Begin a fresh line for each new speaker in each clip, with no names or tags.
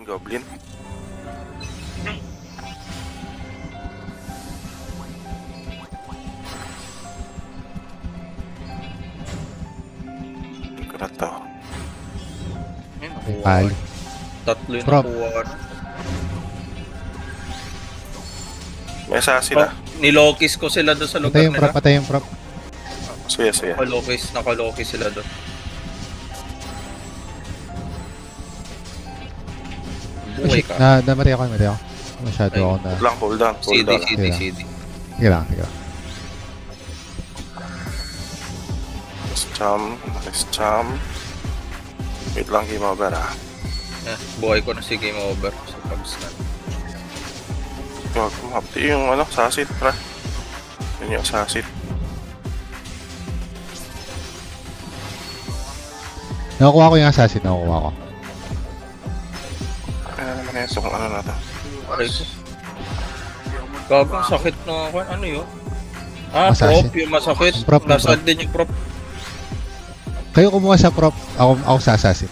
Goblin. Hindi ko na to.
Ayun,
May
nakuha.
pali.
Tatlo yung
Prop.
nakuha.
May assassin ah.
Nilokis ko sila doon sa lugar
Patay yung prop,
nila.
patay yung prop.
Sige, sige.
Nakalokis sila doon. Buhay ka.
Namatay ako. Masyado
Ay,
ako na.
Hold down.
CD.
Sige lang.
Nice jam. Wait lang, game over ah.
Buhay ko na si game over sa pag-stun.
Huwag kumapti yung assassin, pra. Yun yung assassin.
Nakukuha ko yung assassin. Nakukuha ko.
Kaya naman yung kung ano na to.
Aray ko. Gagong sakit na ako. Ano yun?
Assassin.
Prop. Yung masakit.
Yung prop, yung
Nasaan
prop.
din yung prop.
Kayo kumuha sa prop. Ako sa assassin.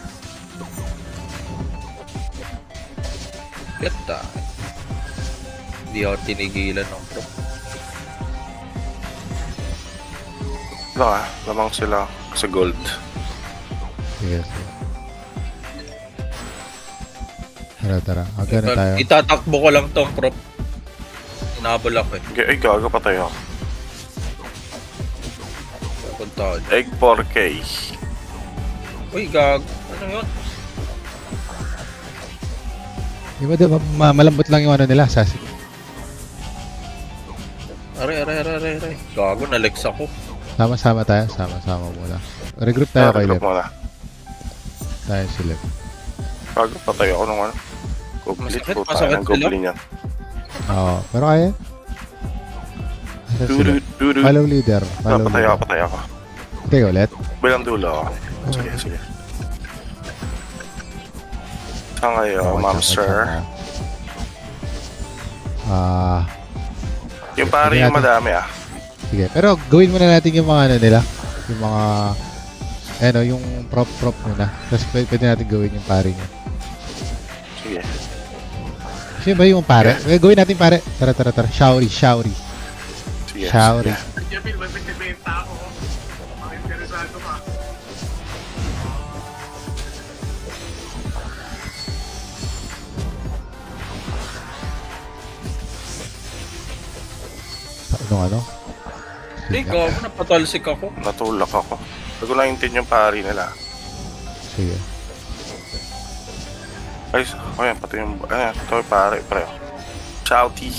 Ganda. Hindi ako tinigilan ng prop.
Lang ah, lamang sila sa gold.
Sige. Tara. Agad na tayo.
Itatakbo ko lang tong prop. Inabol ako eh.
Ay, gaga pa tayo.
Punta ako.
Egg 4K.
Uy, gag. Ano yun?
Di ba diba, malambot lang yung ano nila, assassin.
Aray. Gago, nalex ako.
Sama-sama tayo. Sama-sama muna. Regroup tayo kay Lep.
Muna.
Tayo si Lep.
Gaga pa tayo ako nung ano. Goblin
Masakit,
po tayo
masakit
ng goblin yan.
Oo. Pero kaya? Asa sila?
Dudu.
Follow leader. Follow leader.
Patay ako.
Teka ulit.
Bilang dulo ako. Sige. Saan kayo, ma'am sir? Yung pari yung madami ah.
Sige. Pero gawin muna natin yung mga ano nila. Yung mga yung prop muna. Tapos pwede natin gawin yung pare niya.
Sige.
Sino ba yung pare? Okay, gawin natin pare. Tara. Shaori.
Sige.
Shaori.
Japil, may pinibenta ako. Interesado ka.
Ano?
Hindi, gago, napatalsik ako.
Natulak ako. Bago lang yung pari nila.
Sige.
Ay, ayan, pati yung, ito yung pare, pre. Shouty.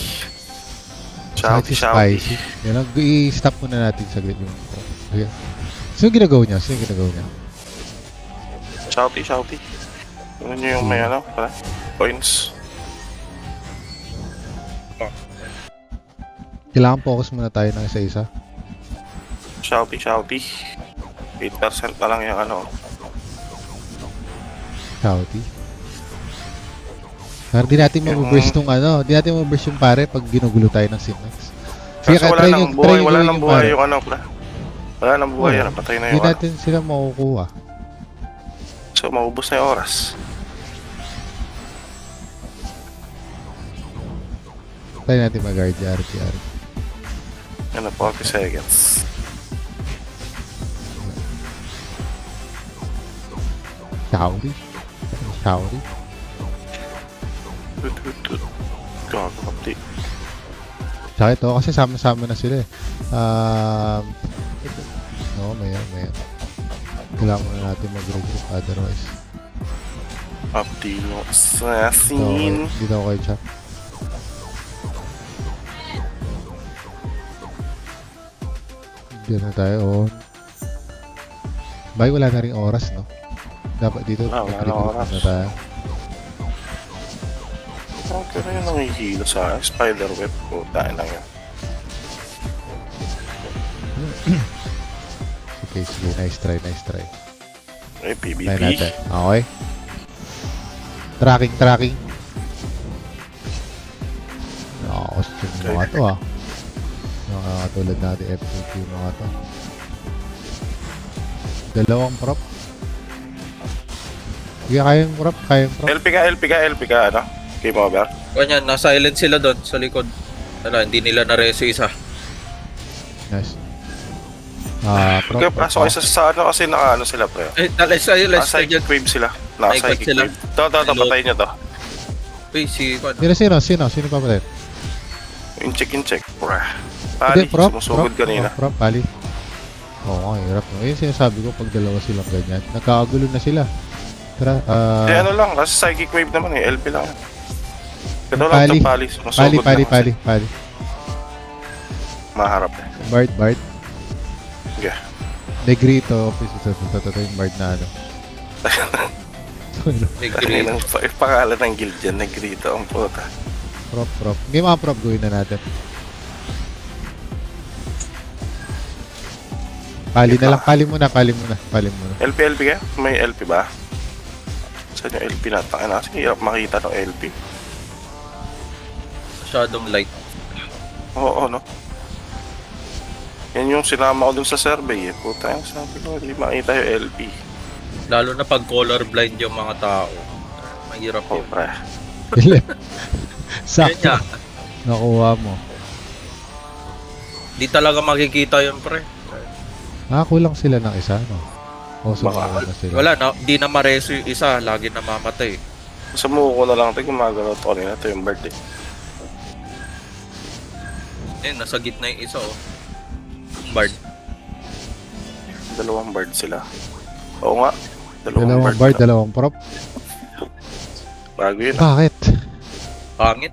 Spicy. Yan lang, i-stop muna natin saglit yung... Sige. Sino ginagawa niya?
Shouty. Ano nyo yung may pre? Points.
Kailangan focus muna tayo ng isa-isa.
Shouty. 8% na lang yung
Shouty. Pero di natin mabuburst yung di natin mabuburst yung pare pag ginugulo tayo ng Sinex.
Kasi wala nang buhay,
yung
pre.
pare.
Wala nang buhay, patay na
Di
yung
natin sila makukuha.
So, maubos na yung oras.
Tayo natin mag-guard yung RTR.
40 seconds.
Shaori.
Gago, kapti.
Tsaka ito, kasi sama-sama na sila eh. May. Kailangan muna natin mag-regroup otherwise.
Kapti no
So,
assassin.
dito ako kay Chap. Diyan na tayo on. Wala na rin oras, no? Dapat dito
Wala na
mag-regroup
oras.
na tayo.
Okay na yung nangihilo sa spiderweb ko. Dahil lang yan.
Sige. Nice try.
Ay, PvP.
Try natin. Okay. Tracking. Costume mga to Nakakatulad natin FPQ mga to. Dalawang prop. Sige, kayang prop, kayang prop.
LP ka, ano? Game over.
Kanya, na-silent sila doon sa likod. Wala, hindi nila na-reso isa.
Nice. Prop,
Okay,
prop.
pasok kayo sa ano kasi naka ano sila pre.
Let's
Naka-psychic wave sila. Naka-psychic
sila.
wave. Ito, patayin nyo to.
Uy, si Kwan.
Sino pa pala?
In-check. Pre.
Hindi,
Pali,
prop,
sumusugod kanina.
Prop, pali. Oo nga, hirap. Yung sinasabi ko pag dalawa silang ganyan. Nagkakagulo na sila. Tara,
ano lang, kasi psychic wave naman eh, LP lang. Ito lang
Pali.
itong pali, sumusugod lang kasi.
pali.
Maharap eh.
Bard.
Okay.
Negrito, office. Ito yung Bard na ano.
Big
Kanina
green.
yung pangalan ng guild dyan, Negrito ang puta.
Prop. Hindi mga prop gawin na natin. Pali na lang, pali muna.
LP kayo? May LP ba? Saan yung LP na? Tangin na kasi hirap makita ng LP.
Masyadong light.
Oo, no? Yan yung sinama ko dun sa survey eh. Puta yung sabi ko, hindi makita yung LP.
Lalo na pag colorblind yung mga tao. Mahirap
Oh,
yun.
pre.
Yun
Sakto.
nga.
Nakuha mo.
Di talaga makikita yun, pre.
Kulang sila ng isa, no? O, sumama
Baka.
na sila.
Wala, di na mareso yung isa. Lagi namamatay.
Sa muko na lang ito, gumagalaw to kanina. Ito yung birthday.
Nasa gitna yung isa, oh. Bard.
Dalawang bird sila. Oo nga.
Dalawang Bard, dalawang prop.
Bago yun.
Bakit?
Pangit.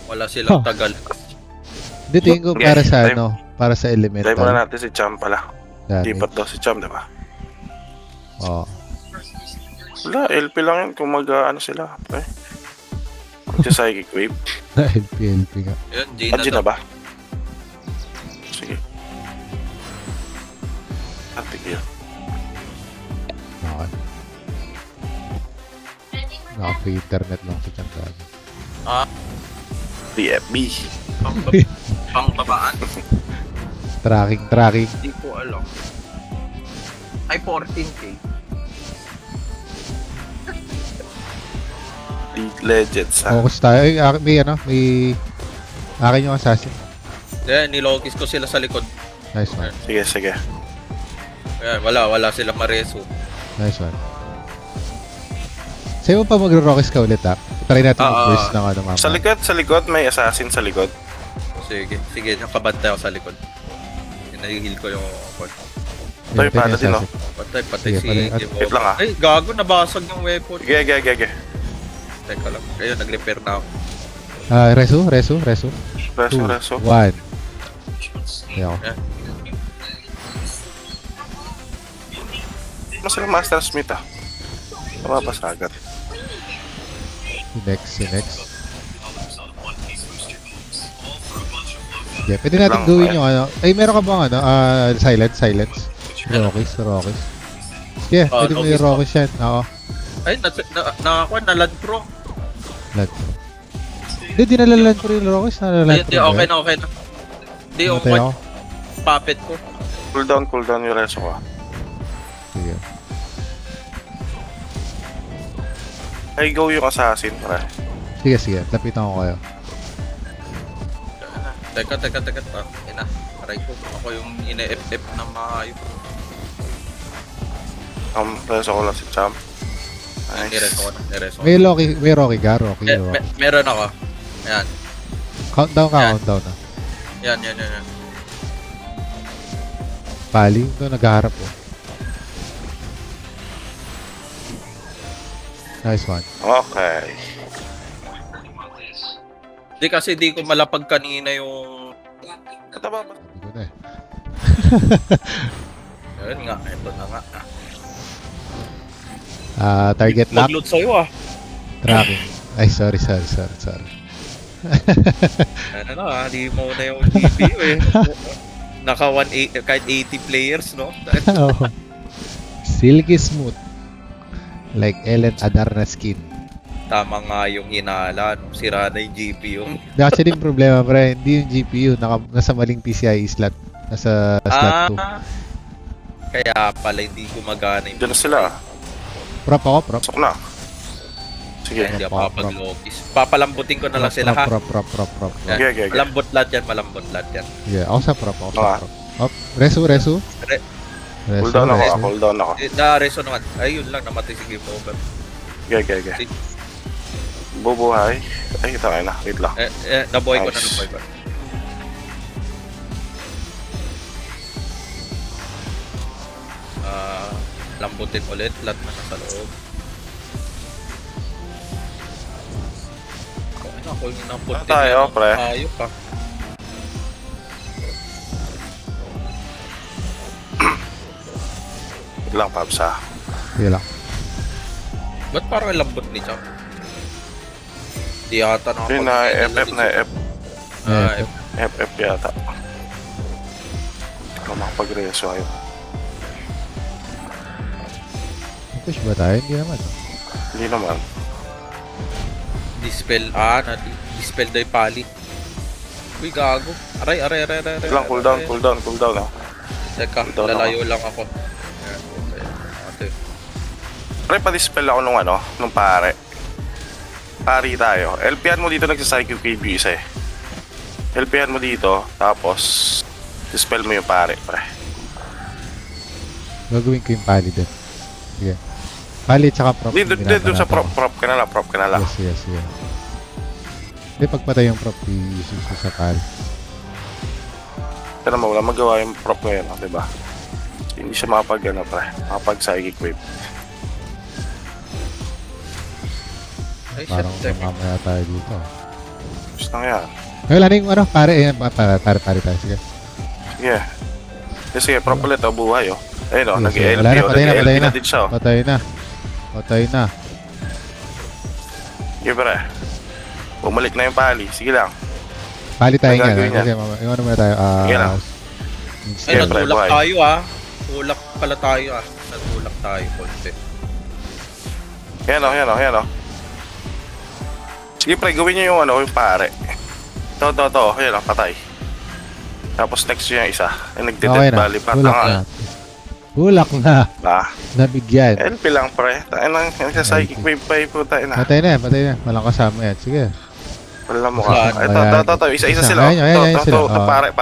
Wala silang
Huh.
tagal.
Hindi, tingin ko
Okay,
para sa
time.
ano, para sa
Try muna
elemental.
natin si Cham pala.
Dami.
Lipat daw si Cham, diba?
Oo.
Wala, LP lang yun kung ano sila. Pre. Si Psychic Wave.
LP nga.
Yun, di na
Adjin
to.
na ba? Sige. Atik yun.
Okay. Naka-free internet lang si Chantal.
DFB.
Pang babaan.
Tracking.
Di ko alam. Ay, 14K.
League Legends ha.
Focus tayo. Ay, may akin yung assassin.
Nilokis ko sila sa likod.
Nice one.
Sige.
Ayan, wala sila mareso.
Nice one. Sa'yo mo pa magro-rockets ka ulit, ha? Try natin mag-burst ng ano, mama.
Sa likod, may assassin sa likod.
Sige, nakabantay ako sa likod. Nahihil ko yung port.
Ito yung pala din, no?
Patay
Sige,
si
patay.
Devo.
Wait lang, ah.
Ay, gago, nabasag yung weapon.
Sige.
Teka lang. Ayun, nag-repair na ako.
Resu.
Reso.
2, 1. Ayaw.
Mas sila Master Smith ah. Mapapasagat.
Si next. Okay, pwede natin
Lang,
gawin yung ano. Ay, meron ka bang ano? Silence. Rockies. Yeah, pwede mo yung Rockies yan. Oo.
Ay, nakakuha na land pro.
Land. Hindi, nalaland ko rin yung Rockies. Nalaland
Hindi, okay na. Hindi, yung
Matay ako.
puppet ko.
Cool down yung reso ko.
Sige.
Ay, go yung assassin, pre.
Sige. Lapitan ko kayo.
Teka. Ina, aray ko. Ako yung ina-FF na maayo.
Reso ko lang si Cham.
Nireso ko na.
May Rocky ka.
Meron ako. Ayan.
Countdown ka,
Yan.
countdown na.
Yan.
Pali, ito naghaharap po. Nice one.
Okay.
Di kasi di ko malapag kanina yung...
Kataba ba?
Hindi ko na eh.
Ayun nga, ito na nga.
Target lock,
Mag-loot sa'yo ah.
tracking. Ay, sorry.
Ano na, di mo na yung GPU eh. Naka 180, kahit 80 players, no?
Oo. Silky smooth. Like Ellen Adarna skin.
Tama nga yung hinala, no? Sira na yung GPU.
Actually, yung problema, pre, hindi yung GPU. Nasa maling PCIe slot. Nasa slot 2.
Kaya pala hindi gumagana yung...
Diyan na sila.
Prop ako, prop.
Pasok na. Sige.
Hindi ako makapag-logis. Papalambutin ko na lang sila ha.
Prop.
Okay, okay.
Malambot lahat yan, malambot lahat yan.
Yeah, ako sa prop.
Ah.
Op, resu.
Cool down ako.
Na-reso naman. Ayun lang, namatay si Game Over.
Okay. Bubuhay. Ay, ito na. Wait lang.
Nabuhay ko na,
Nice.
nabuhay ko. Lambutin ulit, lahat na nasa loob. Ako yung nambutin
tayo, pre?
Ayok pa.
Wait lang, Pabs ha.
Sige lang.
Ba't parang lambot ni Cham? Di ata
Yun na, FF yata. Ikaw makapag-reso ayun.
Push ba tayo? Hindi naman.
Hindi naman.
Dispel, dispel daw yung pali. Uy, gago. Aray.
Wait lang, cool down ha.
Teka,
Cool down
lalayo lang ako. Ayan, okay. Ate.
Pre, pa-dispel ako nung pare. Pari tayo. LPhan mo dito nagsa-psychic KB isa eh. LPhan mo dito, tapos dispel mo yung pare, pre.
Gagawin ko yung pali din. Sige. Pali tsaka prop.
Dito sa prop ka na lang.
Yes. Hindi, pagpatay yung prop, isuso sa pali.
Pero wala magawa yung prop ngayon, di ba? Hindi siya makapag-psychic wave.
Ay,
Parang
shit.
mamaya tayo dito.
Gusto na yan.
Wala na yung pare, ayan, pare tayo. Sige.
Sige. Sige, prop ulit, buhay oh. Ayun oh,
Sige,
nag-LP
wala na,
oh.
patay
Nag-LP
na.
na din siya oh.
Patay na.
Sige, pre. Bumalik na yung pali. Sige lang.
Pali tayo
Ang
nga.
gagawin niya.
Sige, iwan naman tayo.
Sige lang.
Ay,
Sige, pre,
nagulak
buhay.
tayo Tulak pala tayo Nagulak tayo konti.
Yan oh. Sige, pre, gawin niyo yung pare. Ito. Yan oh, patay. Tapos next yung isa. Ay, nagde-dead bali pa.
Bulak na. Nabigyan.
LP lang, pre. Tayo nang psychic wave pa po tayo na.
Patay na. Walang kasama yan. Sige.
Wala mo ka.
Ayan.
Ito. Isa sila.
Ayan sila.
Ito, pare.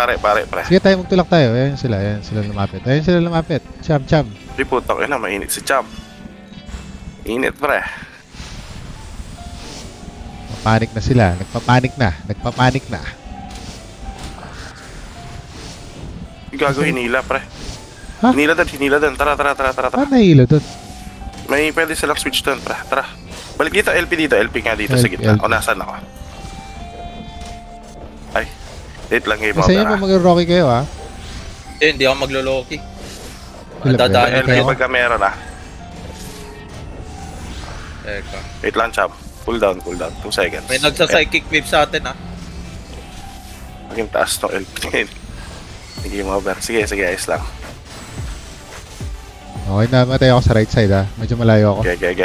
Sige tayo magtulak tayo. Ayan sila lumapit. Cham.
Di putok yun na, mainit si Cham. Init, pre.
Panik na sila. Nagpapanik na.
Gagawin nila, pre.
Ha?
Hinila doon. Tara.
Paano nahilo doon?
May pwede silang switch doon, pre. Tara. Balik dito, LP nga dito sa
LP.
gitna. O, nasan ako? Ay. Wait lang, game
Kasi yun
over.
mo mag-rocky kayo ha.
Hindi ako maglo-loki.
Sila ba?
Dadaan
LP
kayo.
pagka meron ah.
Teka.
Wait lang, Cham. Cool down. 2 seconds.
May nagsa-psychic wave sa atin
Maging taas ng LP. Game over. Sige, ayos lang.
Okay na, matay ako sa right side ha. Medyo malayo ako.
Okay.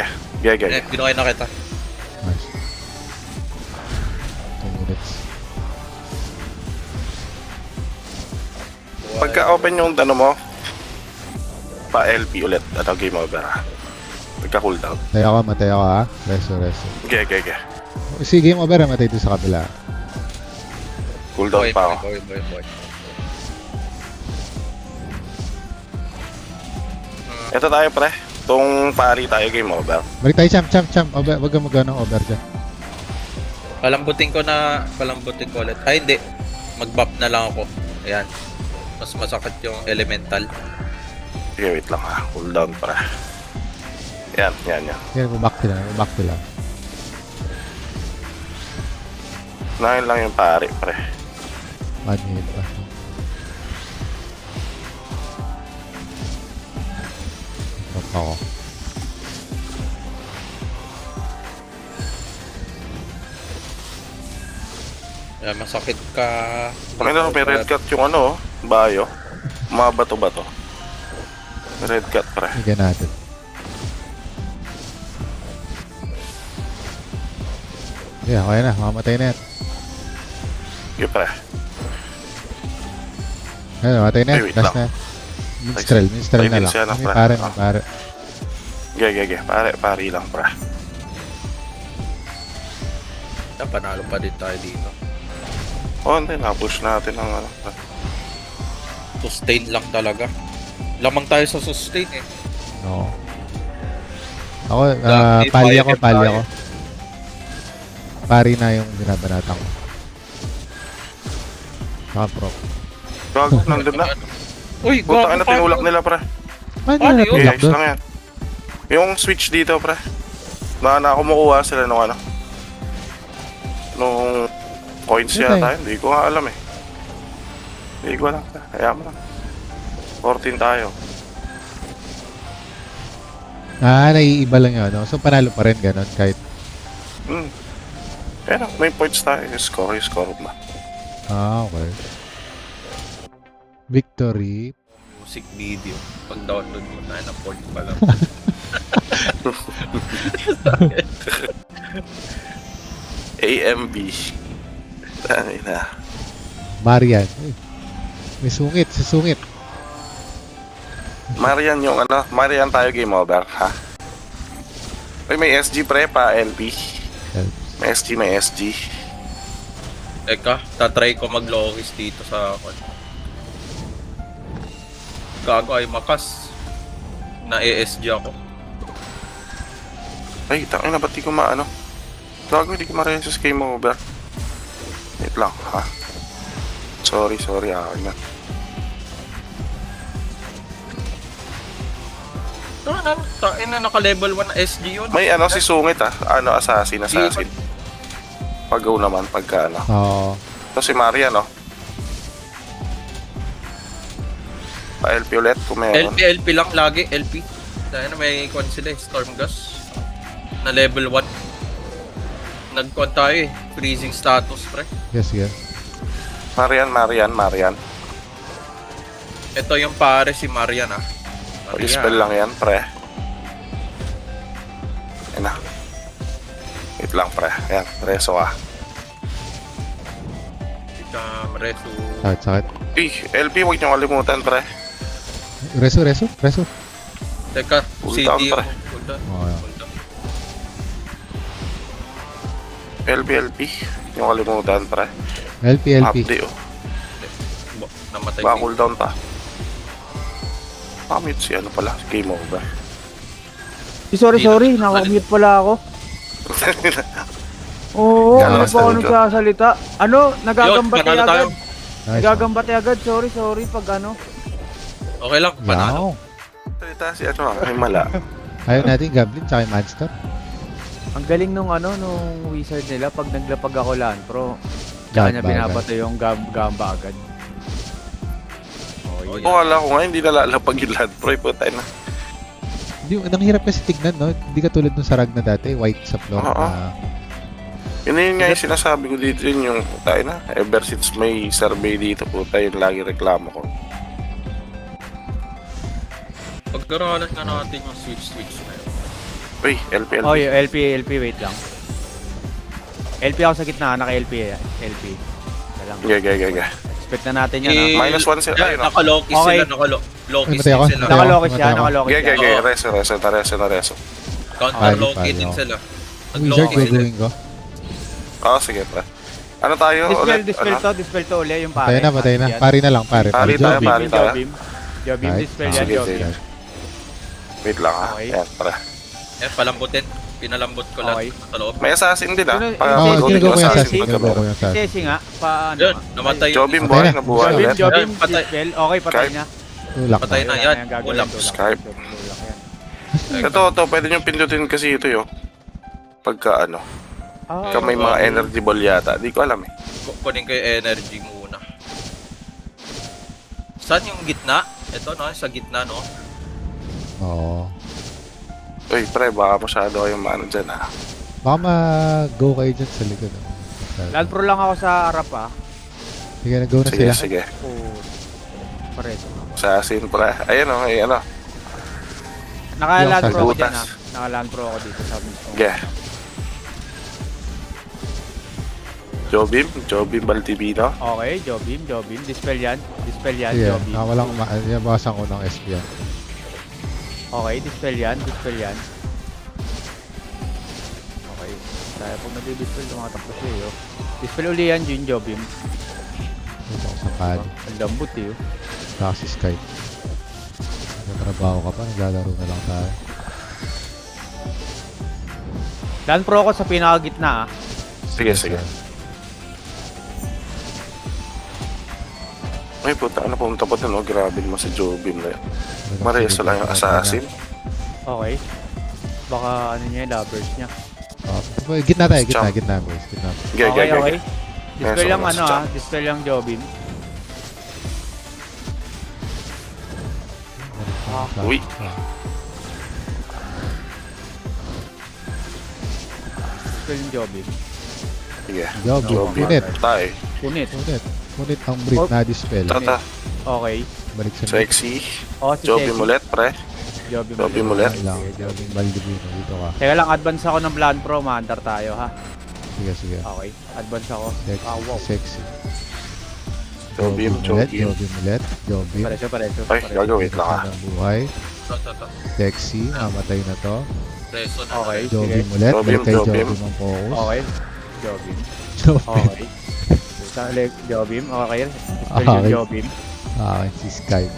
Binukay na kita.
Nice. 2 minutes.
Pagka open yung mo, pa LP ulit. Game over ha. Pagka cooldown.
Matay ako ha. Reso.
Okay.
Si game over ha, matay doon sa kabila.
Cooldown pa ako.
Boy.
Ito tayo, pre. Itong pari tayo, game over.
Balik tayo, Cham. Wag kang mag-ano over dyan.
Palambutin ko ulit. Ay, hindi. Mag-buff na lang ako. Ayan. Mas masakit yung elemental.
Sige, wait lang ha. Cooldown, pre. Yan.
Yan, back to lang.
Nahin lang yung pari, pre.
1 minute pa. Stop ako.
Ayan, masakit ka.
Pakita may red cut yung bayo. Mga bato-bato. Red cut, pre.
Higyan natin. Yeah, okay na. Mamamatay na yan.
Sige, pre.
Ayun, mamatay na yan.
Ay, wait
Last
lang.
na. Minstrel na lang.
Siya na,
May
pre.
pare.
Sige. Pari lang, pre.
Panalo pa din tayo dito.
Oh, hindi. Na-push natin ang ano.
Sustain lang talaga. Lamang tayo sa sustain eh.
No. Ako,
Dami,
pali ako.
tayo.
Pari na yung binabanatan ko. Saka prop.
Gago, nandun na.
Uy,
Puta ka na tinulak nila, pre.
Paano
Ano
na
yun?
natulak
Yes,
doon?
lang yan. Yung switch dito, pre. Na kumukuha sila nung ano. Nung coins
Okay.
yata. Hindi ko nga alam eh. Hindi ko alam. Kaya mo lang. 14 tayo.
Naiiba lang yun. No? So, panalo pa rin ganun kahit...
Kaya na, may points tayo. Score ba?
Okay. Victory.
Music video. Pag download mo tayo na port pa lang.
AMB. Dami na.
Marian. Uy. May sungit, si sungit.
Marian yung ano. Marian tayo game over, ha? Uy, may SG pre pa, LP. May SG.
Teka, tatry ko mag-logis dito sa gago ay makas. Na ESG ako.
Ay, tangin na, ba't di ko maano? Gago, hindi ko ma-resist game over. Wait lang, ha? Sorry, akin na.
Tain na naka-level 1 SG yun.
May ano, si Sungit, Ano, assassin. Pag-go naman, pagka ano.
Oo.
Ito si Maria, no? Pa-LP ulit kung meron.
LP lang lagi, LP. Dahil na may kwan sila eh, Storm Gus. Na level 1. Nag-kwan tayo eh, freezing status pre.
Yes.
Marian.
Ito yung pare si Marian
Pag-spell lang yan, pre. Yan na. Wait lang, pre. Ayan, reso
Ika Resu.
Sakit.
LP, huwag niyo kalimutan, pre.
Reso.
Teka,
Full
CD
down,
yung
pre.
full down.
Okay.
Full down.
LP. Huwag niyo kalimutan, pre.
LP.
Update,
Namatay
Baka
din.
cooldown pa. Mute si ano pala, game over.
Sorry, naka-mute pala ako. Oo,
Gano'n
ano pa ako
sabi ko?
nagsasalita? Ano, nagagambate
panalo tayo.
agad.
Nice.
Nagagambate agad, sorry, pag ano.
Okay lang, panalo.
Wow.
Salita si ano, ay mala.
Ayaw natin Goblin tsaka yung Monster.
Ang galing nung wizard nila pag naglapag ako lan, pro. Tsaka niya
Gamba
binabato yung gamba agad. Oh,
Kung wala ko nga, hindi nalalapag yung land pro, puta na.
Hindi, ang hirap kasi tignan, no? Hindi katulad nung sarag na dati, white sa floor
Oo.
na...
Yun nga yung sinasabi ko dito yun yung puta na. Ever since may survey dito, puta yun lagi reklamo ko.
Pagkaralan nga natin yung switch na yun.
Uy, LP.
Oh, yung LP, wait lang. LP ako sa gitna, naka-LP LP. Lang.
Gaya.
Expect na natin yan,
Eh,
Minus 1 sila, ayun,
Naka-Loki
Okay.
sila, naka-Loki
Matay ako.
sila.
Nakalokis siya,
Matay ako.
nakalokis siya.
Gaya. Reso.
Counter-Loki
Pali,
din
oh.
sila.
Wizard
Nag-Loki sila.
gagawin ko.
Sige pa. Ano tayo ulit?
Dispel to uli yung pare.
Patay na. Pari na lang, pare.
Pari tayo,
Jobim.
pare.
Jobim,
Right.
dispel yan,
Sige.
Jobim.
Wait lang
Okay.
Ayan, para.
Palambutin. Pinalambot ko lang
Okay.
sa loob.
May assassin din
Sino-
Oo,
Go,
ginagawa ko yung
assassin.
assassin. Ginagawa ko yung assassin.
Sesi nga, paano
Yun,
nga?
namatay yung
Jobim
isa.
boy,
Patay na.
nabuhay
Jobim,
ulit.
Jobim,
Patay.
dispel. Okay, patay
Skype.
na.
Tulak
Patay
na.
na yan.
Ayan, gagawin,
Ulap.
tulak.
Skype.
Tulak yan.
Ito, pwede nyo pindutin kasi ito yun. Pagka ano,
Ah,
may mga energy ball yata. Di ko alam eh.
Kunin ko yung energy muna. Saan yung gitna? Ito no, sa gitna no.
Oo.
Uy, pre, baka masyado kayong maano dyan
Baka mag-go kayo dyan sa likod.
Land pro lang ako sa harap
Sige, nag-go na sila.
Sige.
Oh, pareso.
Assassin, pre. Ayun o, ano.
Naka-land pro ako
Butas.
dyan Naka-land pro ako dito sa mismo.
Yeah. Jobim Baltibino.
Okay, Jobim. Dispel yan,
Sige,
Jobim.
nakawalang bawasan ko ng SP yan.
Okay, dispel yan. Okay. Kaya pag nag-dispel, tumatakbo siya eh. Oh. Dispel uli yan, yung Jobim.
Dito ako sa pad.
Ang lambot eh. Oh.
Saka si Skype. Nagtrabaho ka pa, naglalaro na lang tayo.
Dan pro ako sa pinakagitna ah.
Sige, sige. Ay, puta, ano pumunta pa dun, oh, grabe naman sa Jobim na yun. Mareso lang yung assassin.
Okay. Baka ano niya, lovers niya.
Oh, gitna tayo, gitna boys. Gitna.
Gaya,
Okay,
gaya,
okay.
gaya.
Dispel
Yes,
lang
okay,
ano
so-
ah. Dispel lang Jobim.
Uy.
Dispel yung Jobim.
Sige.
Job,
Jobim.
punit.
Tayo.
Punit.
Punit ang brief na dispel.
Tata.
Okay.
Balik sa
Sexy.
Oh, si
Jobim
Sexy.
ulit, pre.
Jobim
Jobim
ulit.
ulit.
lang. Jobim Baldivino. Dito ka.
Teka lang, advance ako ng Blood Pro. Maandar tayo ha.
Sige, sige.
Okay. Advance ako.
Sexy.
Ah, wow.
Sexy.
Jobim,
ulit.
Jobim.
Jobim ulit. Jobim.
Pareso.
Ay, gagawin lang ah.
Ng buhay.
To.
Sexy. Mamatay na to.
Reso na.
Okay.
Jobim
Sige.
ulit.
Jobim,
Balik kay
Jobim.
Jobim ang focus.
Okay. Jobim.
Jobim.
Okay. Sa ulit, Jobim. Okay. Dispel
Okay.
yung Jobim.
Ah, si Skype.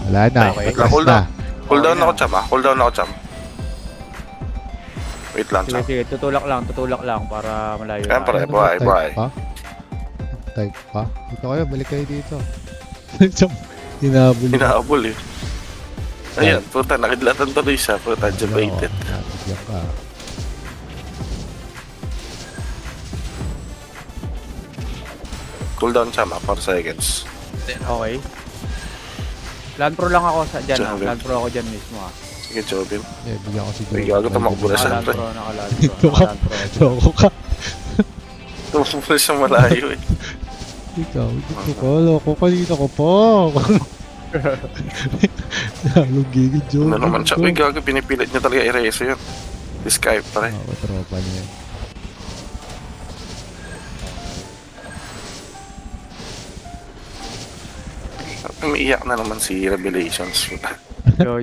Wala na.
Okay.
Last
Hold
na.
on. Cool down
Okay
ako,
na.
Cham ah. Cool down ako, Cham. Wait lang,
Sige,
Cham.
sige. Tutulak lang para malayo.
Siyempre.
Ano
Bye,
ba,
bye.
type pa? Type pa? Dito kayo, balik kayo dito. Hinabol.
Hinahabol eh. Ayan, puta, nakidlatan tuloy siya. Puta, debated.
Nabigyan ka.
Cool down, Cham ah. 4 seconds.
Okay. Land Pro lang ako sa dyan ah.
Jobim.
Land Pro ako dyan mismo ah.
Sige, Jobim.
Eh, bigyan ko si
Ay, gago, tumakbo na siya.
Land
Siyempre.
Pro, naka-Land
Dito
Pro.
ka.
Naka-Land Pro.
Loko ka.
Tumakbo na siya malayo eh.
Ikaw, dito ko. Loko ka dito ko po. Lalong gigit Joe.
Ano naman siya? Uy, gago, pinipilit niya talaga i-reso yun. Skype pa rin.
Oo, tropa niya.
Umiiyak na naman si Revelations.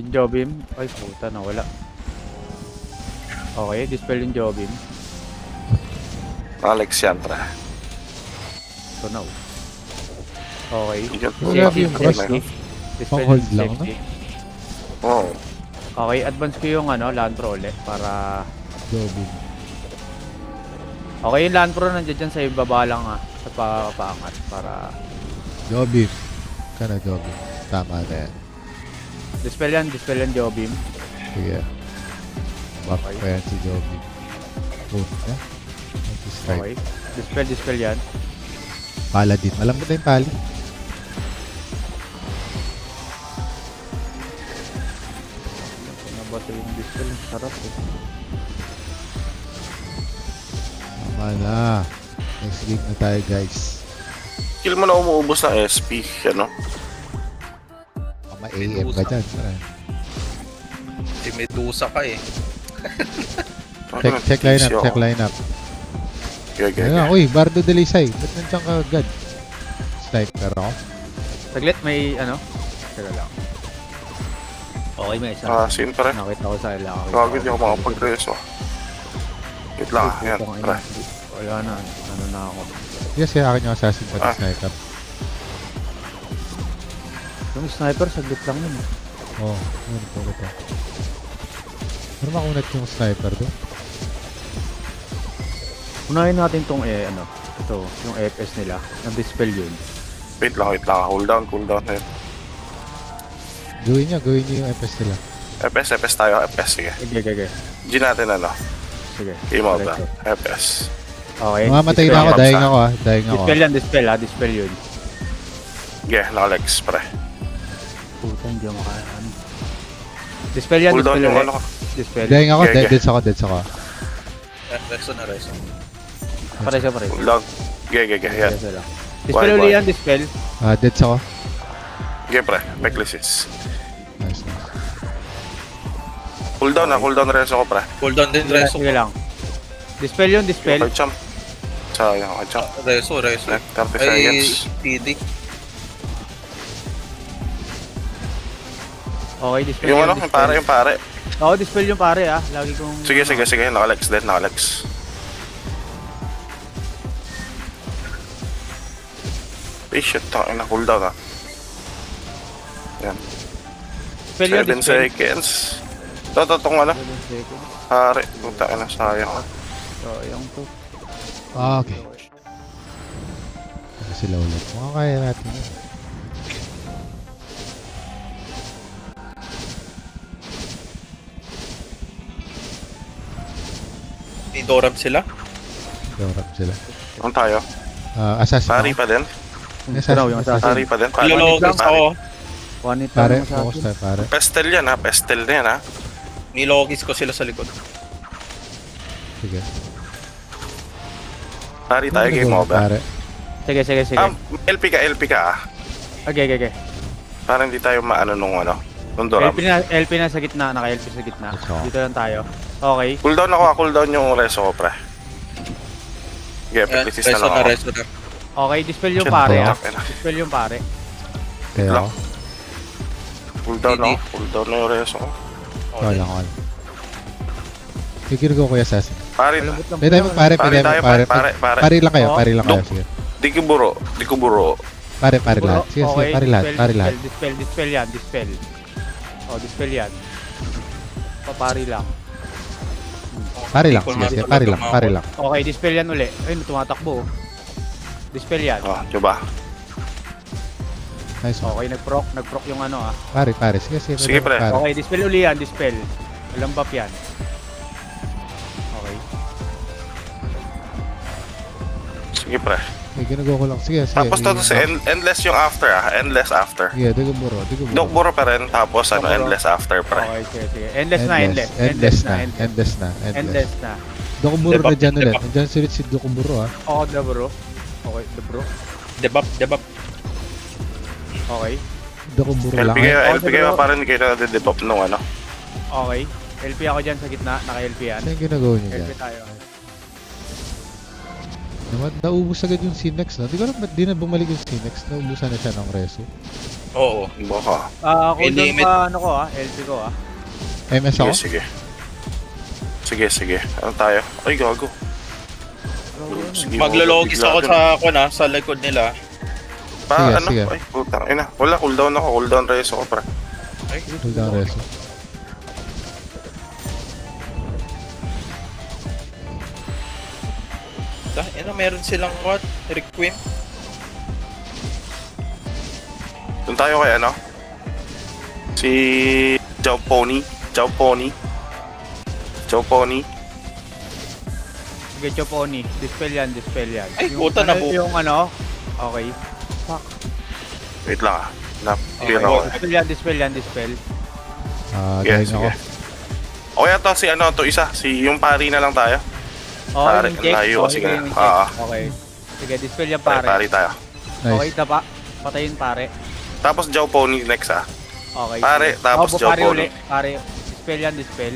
Jobim. Ay, puta, nawala. Okay, dispel yung Jobim.
Alex Yantra.
So now. Okay.
Yun.
Grabe yung
Safety,
cross,
safety.
no?
Dispel
Pang-hold
yung
lang,
safety.
Oo.
Okay, advance ko yung Land Pro ulit para...
Jobin.
Okay, yung Land Pro nandiyan dyan sa ibaba lang ah. Sa paangat para...
Jobin. Kana Jobin. Tama na yan.
Dispel yan Jobim.
Sige. Buff
Okay.
pa yan si Jobin. Punta na. Si Skype.
Okay. Dispel yan.
Paladin. Malambot na yung pali.
Nabasa yung dispel. Sarap eh.
Tama na. Next game na tayo guys.
Kill mo na umuubos ng SP. Ano?
Mama AM ka dyan.
Si Medusa ka eh.
Check line up. Check line up.
Okay.
Ayun nga, uy, Bardo Delisay. Ba't nandiyan ka agad? Sniper ako.
Saglit, may ano? Teka lang. Okay, may isa.
Sin pa rin.
Nakita ko sa ila.
Gago, hindi ako makapag-reso. Wait lang ah. Yan. Tara.
Wala na. Ano na ako.
Yes, kaya akin yung assassin pati
Ah.
sniper.
Yung sniper, saglit lang yun.
Oo, yun po ko to. Pero makunat yung sniper doon.
Unahin natin tong ano. Ito, yung FS nila. Nag-dispel yun.
Wait lang. Hold down. Cool down. Ayun.
Gawin niya yung FS nila.
FS tayo. FS. Sige.
Okay.
G natin ano.
Sige.
Game out na.
Diretso.
FS.
Okay.
Mamamatay
dispel
na ako,
yan.
dying ako ah. Dying ako.
Dispel yan, dispel yun.
Yeah, naka-Lex pre.
Puta, hindi ako makakaano. Dispel yan,
Cool down
dispel
yung
ulit.
ano ko.
Dispel.
Dying ako,
Okay.
deads ako.
Reso na reso.
Pareso.
Cool down. Yan.
Pareso lang. Dispel
Why?
ulit yan, dispel.
Deads ako.
Okay pre. Backlisis.
Nice.
Cool down Cool down reso ko pre.
Cooldown din reso.
Sige lang. Dispel yun, dispel.
Okay, champ. Sayang ka, champ.
Reso.
Like 30
Ay,
seconds.
TD.
Okay, dispel
Yung
yun,
ano,
dispel.
yung pare.
Oo, dispel yung pare ah. Lagi kong...
Sige. Naka-Lex din, naka-Lex. Eh, shit. Tangin na cooldown ah. Yan.
Dispel yun,
7
dispel.
seconds. Ito, itong ano.
7 seconds.
Pare, puta ka na, sayang.
So, yung to.
Okay. Kasi sila ulit. Makakaya natin yun.
May Dorab sila.
Dorap sila.
Ano tayo?
Assassin
Pari
ako.
pa din?
Yung
Yung
assassin.
Pari pa din? Pari.
Nilologis ako.
One hit
Pare,
lang
focus tayo pare.
Pestel yan ha, pestel na yan ha.
Nilologis ko sila sa likod.
Sige.
Pari tayo,
Ano
game
gagawin,
over.
Pare.
Sige, sige, sige.
LP ka ah.
Okay, okay, okay.
Para hindi tayo maano nung ano, nung Dorab.
LP na sa gitna, naka-LP sa gitna.
Let's go.
Dito lang tayo. Okay.
Cooldown ako, cooldown yung reso ko pre. Okay,
Ayan,
epic na
reso
lang
na,
ako.
reso na.
Okay, dispel yung
Shit,
pare
bro.
ah. Dispel yung pare.
Kaya ako.
Cooldown
Hindi.
ako, cooldown na yung reso ko.
Wala ko. Sige, go kuya assassin.
Pari,
Malambot lang.
Pwede mo pare,
Pare
pwede mo
tayo,
pare.
pare.
Pare lang kayo,
Oh.
pare lang kayo.
Dok.
Sige.
di ko buro.
Pare lahat. Sige, sige, pare lahat, pare lahat.
Dispel yan, dispel. Oh, dispel yan. Papari lang.
Pare lang, sige, sige, pare lang.
Okay, dispel yan uli. Ayun, tumatakbo. Dispel yan.
Oh, diba?
Nice one.
Okay, nag-proc yung ano ah.
Pare, sige, sige.
Sige, pre.
Pare.
Okay, dispel uli yan, dispel. Walang buff yan. Okay.
Sige pre.
Ginagawa ko lang. Sige, sige.
Tapos to si endless yung after ah, endless after.
Sige, di ko buro.
Dok buro pa rin, tapos ano,
Buro.
endless after pre.
Okay, sige, sige. Endless na.
Endless na.
Endless na.
Dokuburo
Debak,
na dyan ulit.
debak.
Nandiyan sulit si Dokuburo ah.
Oo, the bro. Okay, the bro.
Debap.
Okay.
Dokuburo lang.
LP kayo para hindi kayo na-develop nung ano.
Okay. LP ako dyan sa gitna. Naka-LP yan.
Ano yung ginagawa niyo
LP
dyan?
tayo.
Naubos agad yung Cinex no? Di ko alam ba't di na bumalik yung Cinex. Naubusan na siya ng reso.
Oo.
Baka.
Cooldown
limit.
pa ano ko LP ko
MS ako?
Sige. Ano tayo? Ay, gago. Sige,
Maglologis ako
bigla
sa likod nila.
Pa,
Sige,
ano?
sige.
Ay, putang ina. Wala, cooldown ako. Cooldown reso ko, pre.
Hold down reso.
Ano, meron silang what? Requiem?
Doon tayo kay ano? Si Chow Pony.
Sige, Choponi. Dispel yan.
Ay, puta na po.
Yung ano? Okay.
Wait lang ah.
Okay.
Clear ako.
Dispel yan.
Gawin
Sige.
ako.
O kaya to si ano to isa. Si yung pari na lang tayo. Pare,
yung check.
layo kasi
Okay,
nga.
yung check.
Ah.
Okay. Sige, dispel yan
Pare
pare.
tayo.
Okay,
Nice.
tapa. Patayin pare.
Tapos Chow Pony next ah.
Okay.
Pare,
sige.
tapos Chow
pare
Pony.
uli. Pare, dispel.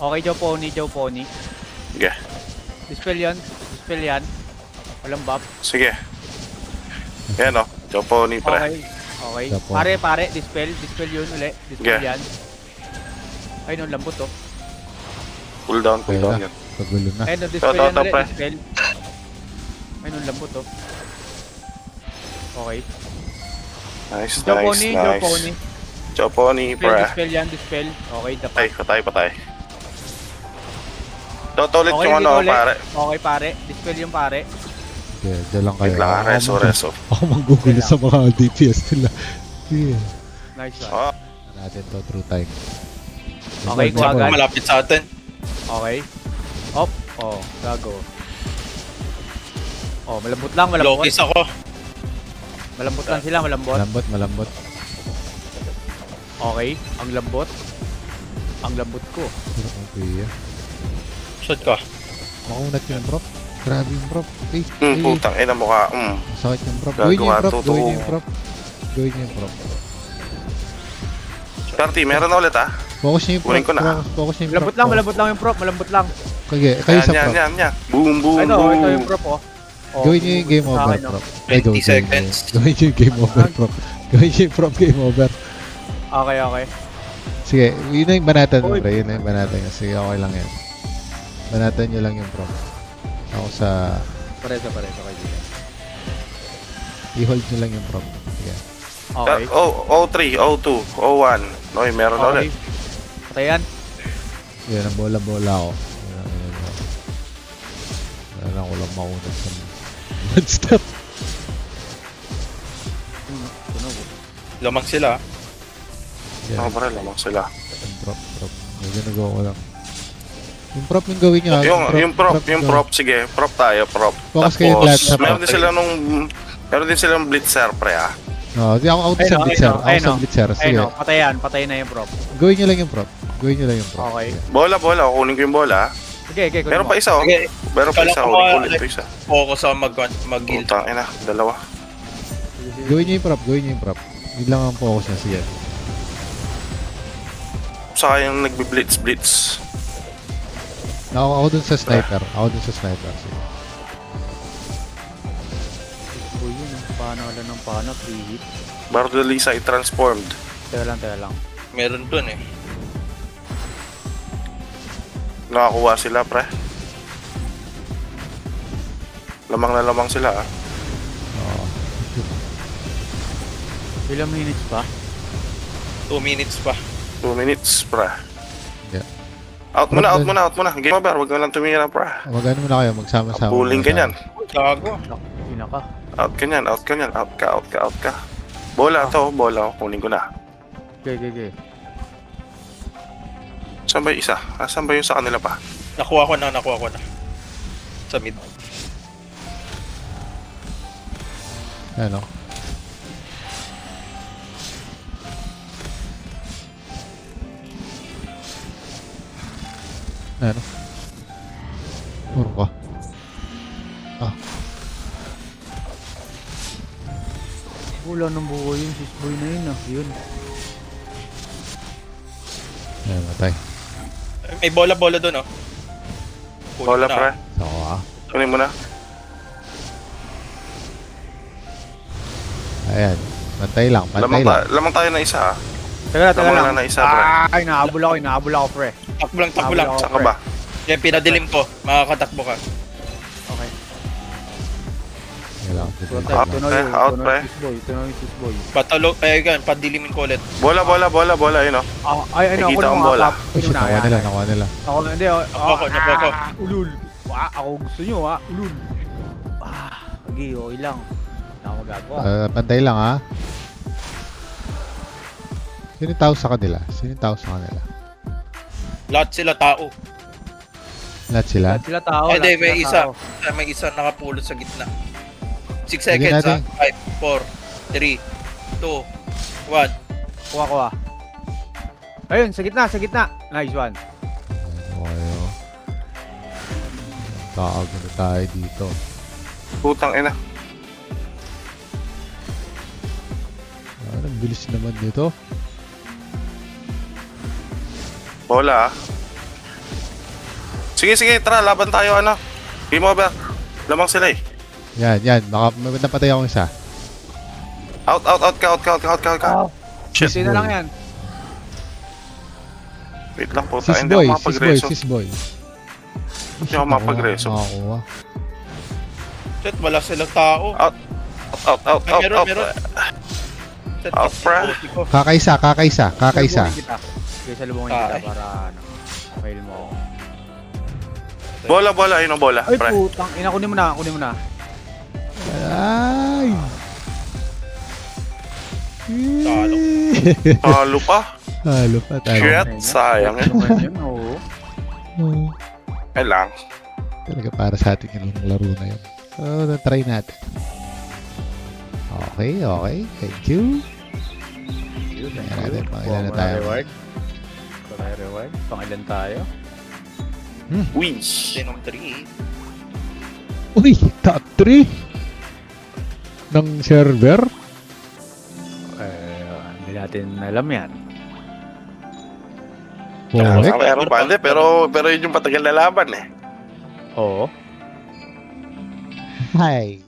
Okay, Chow Pony.
Sige.
Dispel yan. Walang buff.
Sige. Yan o. Chow Pony pre.
Okay.
Chow Pony.
Pare, dispel yun uli. Dispel
Yeah.
yan. Ay, no, lambot to.
Cooldown
Kaya
yan.
Pagulo na.
Ay, no, dispel
Ito,
yan
ito,
ulit.
pre.
Dispel. Ay, no, lambot to. Okay.
Nice.
Chow Pony.
pre.
Dispel yan. Okay, dapat.
Patay. Totolit
Okay,
yung
dito
ano,
ulit.
pare.
Okay, pare. Dispel yung pare.
Sige, dyan lang kayo.
Wait lang, reso.
Ako manggugulo sa mga DPS nila. Sige.
Nice one.
Oh,
Natin to through time.
Okay,
Resolve
kuha
ako.
agad.
Malapit sa atin.
Okay. Op. Oh, gago. Oh, malambot lang.
Logis ako.
Malambot lang sila, malambot.
Malambot.
Okay, ang lambot. Ang lambot ko.
Pero okay.
Shot ka.
Makunat yung prop. Grabe yung prop.
putang ina mukha.
Sakit yung prop.
Gagawa,
Gawin niyo yung prop.
totoo.
Gawin niyo yung prop.
30, meron na ulit ah.
Focus niyo yung
Kunin ko
prop.
na.
Focus niyo yung prop.
Malambot lang yung prop, malambot lang.
Kayo sa prop.
Yan. Boom.
Ito yung prop oh. Oh,
Gawin niyo yung game
sa
over
akin, oh.
prop.
20 seconds.
Gawin niyo yung game over prop. Gawin niyo yung prop game over.
Okay.
Sige, yun na yung banatan mo,
Oy.
pre. Yun na yung banatan niya. Sige, okay lang yan. Banatan niyo lang yung prop. Ako sa
Pareso kaibigan.
I-hold nyo lang yung prop. Sige.
Okay.
O3, O2, O1. Noy, meron na
Okay.
ulit.
Patayan.
Yan, ang bola-bola ako. Kailangan ko lang maunod sa one step.
Tunog.
Lamang sila.
Yan,
Ako pare, lamang sila.
yung prop. May ginagawa ko lang. Yung prop yung gawin nyo. ha?
Yung prop, sige. Prop tayo, prop.
Focus kayo lahat sa
meron
prop.
din silang blitzer, pre, ah.
Di ako din sa blitzer. Ako sa blitzer. Sige.
Ayun, patay na yung prop.
Gawin nyo lang yung prop.
Okay.
Sige.
Bola, kunin ko yung bola.
Okay, kunin
Meron
mo.
pa isa, oh.
Okay.
Meron pa
Kala
isa,
ko
ulit ito isa.
Focus ako mag-heal.
Putang ina, dalawa.
Gawin nyo yung prop. Yun lang ang focus na. Sige.
Saka yung nagbi-blitz.
Ako dun sa sniper. Sige.
Uy, yun. Paano, 3 hit.
Bardolisa i-transformed.
Teka lang.
Meron dun eh.
Nakakuha sila, pre. Lamang na lamang sila, ah.
Oo.
Ilang minutes pa?
2 minutes pa.
2 minutes, pre.
Yeah.
Out muna. Game over, wag na lang tumira, pre.
Mag-ano muna kayo. Magsama-sama.
Bullying ka niyan.
Gago.
Pinaka.
Out ka. Bola to, kunin ko na.
Okay.
Saan ba yung isa? Saan ba yung sa kanila pa?
Nakuha ko na. Sa mid.
Ano? Puro ka.
Wala nang buhay yun. Sisboy na yun, ah. Yun.
Ayan, matay.
May bola dun oh. Kunin
Bola,
ko na.
pre.
Ako
Kunin mo na.
Ayan. Pantay lang.
Lamang tayo na isa, ah.
Teka
Lamang
lang.
lang na isa, pre.
Ay, nahabol ako, pre.
Takbo lang.
Saan ka ba?
Kaya pinadilim ko. Makakatakbo ka.
Okay.
Kailangan ko dito.
Out, pre.
Tunaw yung sisboy.
Patalo, padilimin ko ulit.
Bola, yun, oh.
Ay, ano,
Nakita
ako
ang bola.
Oh shit, nakuha nila.
Ako, hindi,
Nakuha ko.
Ulul. Ako gusto nyo, ulul. Okay lang. Hindi ako magagawa.
Pantay lang, ha? Sino yung tao sa kanila?
Lahat sila tao.
Lahat sila?
Lahat sila tao.
Hindi,
lahat
may
sila
isa.
tao.
May isa nakapulot sa gitna. 6
Lagyan
seconds
natin.
ha. 5, 4, 3, 2, 1.
Kuha. Ayun, sa gitna. Nice one.
Okay, oh. Kaago na tayo dito.
Putang ina.
Ang bilis naman dito.
Bola, ah. Sige, tara, laban tayo, ano. Game over. Lamang sila, eh.
Yan. Baka napatay akong isa.
Out ka. Shit.
Sino lang yan?
Wait lang, puta. Hindi ako mapagreso.
Sisboy.
Hindi ako mapagreso.
Makakuha.
Shit, wala silang tao.
Out.
Ay, meron. Shit,
Out, pre.
ko.
Kakaisa.
Okay, salubungin kita para fail mo ako.
Bola, yun ang bola,
Ay,
pre.
putang ina, kunin mo na.
Ay!
Talo.
Halo pa.
Halo pa tayo.
Shit, sayang, eh.
Yun, oo.
Eh lang.
Talaga para sa atin yung laro na yun. So, try natin. Okay. Thank you. Tingnan natin, pangilan na tayo.
Reward. Pangilan tayo?
Uy.
Sinom 3.
Uy! Top 3! Ng server?
Hindi natin alam yan.
Correct.
Meron pa, hindi. Pero yun yung patagal na laban, eh.
Oo.
Hi!